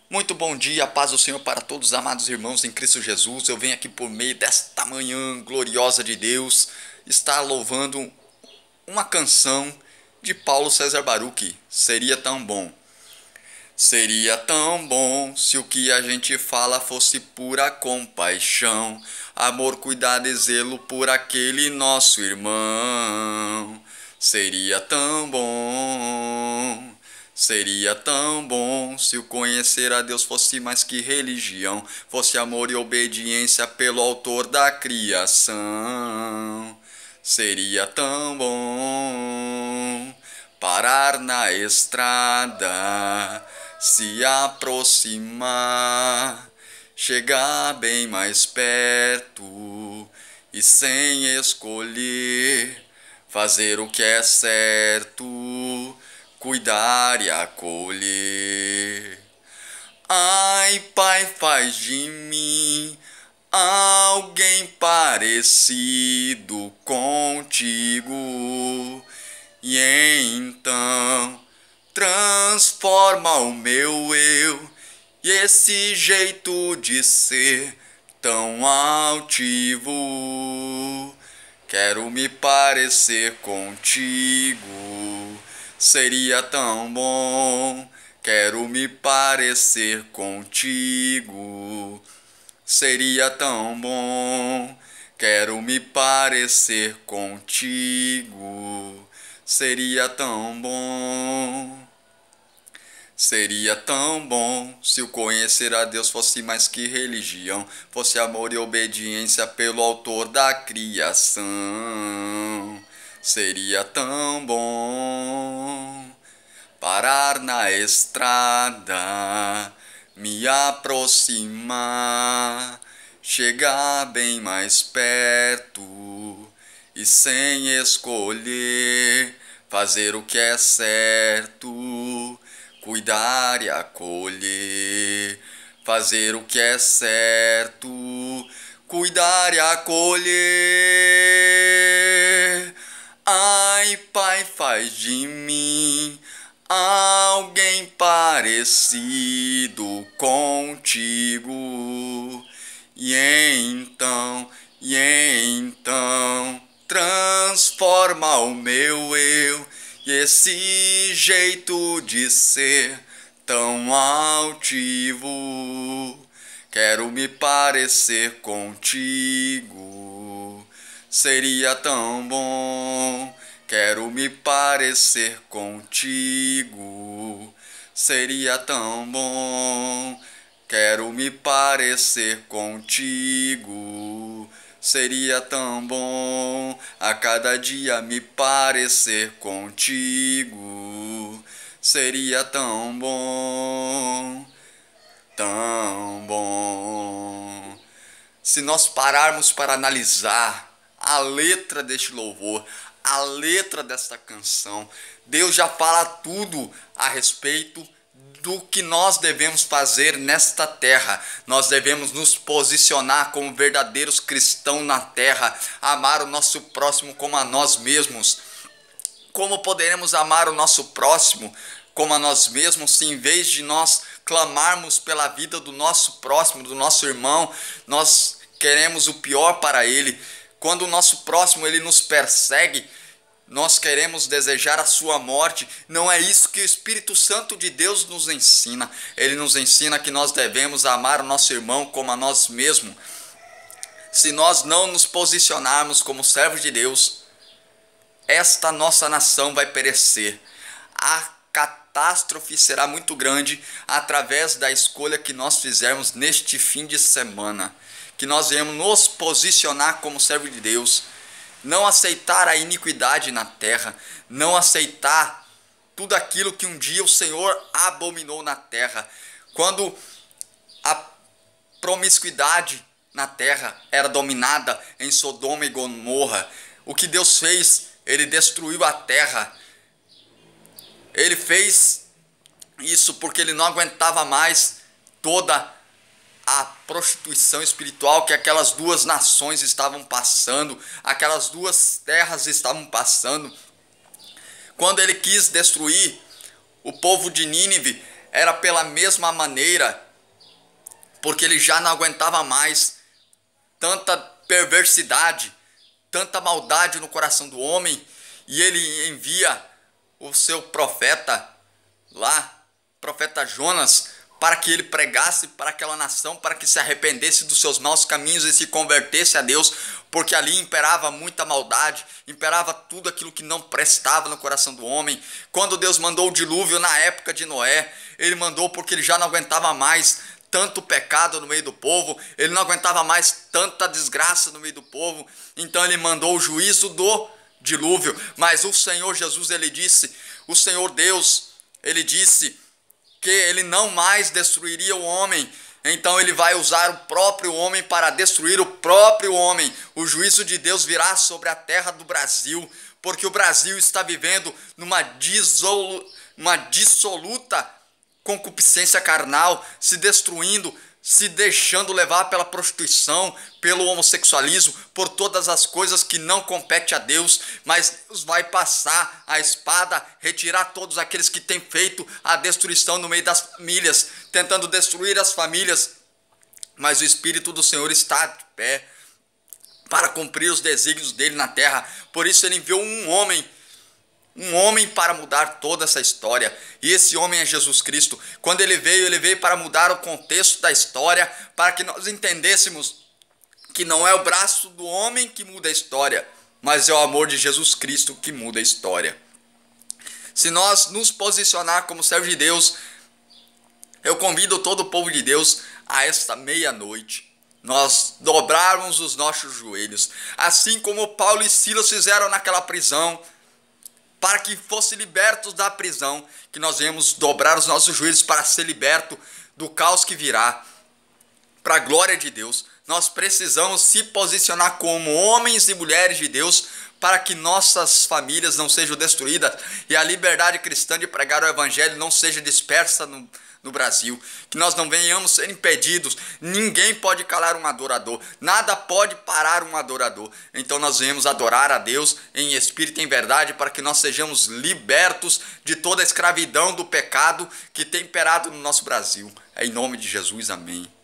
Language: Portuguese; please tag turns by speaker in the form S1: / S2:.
S1: Muito bom dia, a paz do Senhor para todos os amados irmãos em Cristo Jesus. Eu venho aqui por meio desta manhã gloriosa de Deus, estar louvando uma canção de Paulo César Baruch. Seria tão bom. Seria tão bom se o que a gente fala fosse pura compaixão, amor, cuidado e zelo por aquele nosso irmão. Seria tão bom. Seria tão bom se o conhecer a Deus fosse mais que religião, fosse amor e obediência pelo autor da criação. Seria tão bom parar na estrada, se aproximar, chegar bem mais perto e sem escolher, fazer o que é certo, cuidar e acolher. Ai, Pai, faz de mim alguém parecido contigo, e então transforma o meu eu e esse jeito de ser tão altivo. Quero me parecer contigo, seria tão bom. Quero me parecer contigo, seria tão bom. Quero me parecer contigo, seria tão bom. Seria tão bom se o conhecer a Deus fosse mais que religião, fosse amor e obediência pelo autor da criação. Seria tão bom parar na estrada, me aproximar, chegar bem mais perto e sem escolher, fazer o que é certo, cuidar e acolher, fazer o que é certo, cuidar e acolher. Ai, Pai, faz de mim alguém parecido contigo, e então transforma o meu eu e esse jeito de ser tão altivo. Quero me parecer contigo, seria tão bom. Quero me parecer contigo, seria tão bom. Quero me parecer contigo, seria tão bom. A cada dia me parecer contigo, seria tão bom, tão bom. Se nós pararmos para analisar a letra deste louvor, a letra desta canção, Deus já fala tudo a respeito do que nós devemos fazer nesta terra. Nós devemos nos posicionar como verdadeiros cristãos na terra, amar o nosso próximo como a nós mesmos. Como poderemos amar o nosso próximo como a nós mesmos, se em vez de nós clamarmos pela vida do nosso próximo, do nosso irmão, nós queremos o pior para ele? Quando o nosso próximo ele nos persegue, nós queremos desejar a sua morte. Não é isso que o Espírito Santo de Deus nos ensina. Ele nos ensina que nós devemos amar o nosso irmão como a nós mesmos. Se nós não nos posicionarmos como servos de Deus, esta nossa nação vai perecer. A catástrofe será muito grande através da escolha que nós fizermos neste fim de semana. Que nós venhamos nos posicionar como servo de Deus, não aceitar a iniquidade na terra, não aceitar tudo aquilo que um dia o Senhor abominou na terra. Quando a promiscuidade na terra era dominada em Sodoma e Gomorra, o que Deus fez? Ele destruiu a terra. Ele fez isso porque ele não aguentava mais toda a prostituição espiritual que aquelas duas nações estavam passando, aquelas duas terras estavam passando. Quando ele quis destruir o povo de Nínive, era pela mesma maneira, porque ele já não aguentava mais tanta perversidade, tanta maldade no coração do homem, e ele envia o seu profeta lá, profeta Jonas, para que ele pregasse para aquela nação, para que se arrependesse dos seus maus caminhos e se convertesse a Deus, porque ali imperava muita maldade, imperava tudo aquilo que não prestava no coração do homem. Quando Deus mandou o dilúvio na época de Noé, ele mandou porque ele já não aguentava mais tanto pecado no meio do povo, ele não aguentava mais tanta desgraça no meio do povo, então ele mandou o juízo do dilúvio. Mas o Senhor Jesus, ele disse, o Senhor Deus, ele disse que ele não mais destruiria o homem, então ele vai usar o próprio homem para destruir o próprio homem. O juízo de Deus virá sobre a terra do Brasil, porque o Brasil está vivendo numa dissoluta concupiscência carnal, se destruindo, se deixando levar pela prostituição, pelo homossexualismo, por todas as coisas que não competem a Deus, mas Deus vai passar a espada, retirar todos aqueles que têm feito a destruição no meio das famílias, tentando destruir as famílias, mas o Espírito do Senhor está de pé para cumprir os desígnios dele na terra. Por isso ele enviou um homem para mudar toda essa história, e esse homem é Jesus Cristo. Quando ele veio para mudar o contexto da história, para que nós entendêssemos que não é o braço do homem que muda a história, mas é o amor de Jesus Cristo que muda a história. Se nós nos posicionar como servos de Deus, eu convido todo o povo de Deus a esta meia-noite nós dobrarmos os nossos joelhos, assim como Paulo e Silas fizeram naquela prisão, para que fossem libertos da prisão, que nós venhamos dobrar os nossos joelhos para ser liberto do caos que virá, para a glória de Deus. Nós precisamos se posicionar como homens e mulheres de Deus, para que nossas famílias não sejam destruídas e a liberdade cristã de pregar o evangelho não seja dispersa no Brasil, que nós não venhamos ser impedidos. Ninguém pode calar um adorador, nada pode parar um adorador. Então nós venhamos adorar a Deus em espírito e em verdade, para que nós sejamos libertos de toda a escravidão do pecado que tem imperado no nosso Brasil. Em nome de Jesus, amém.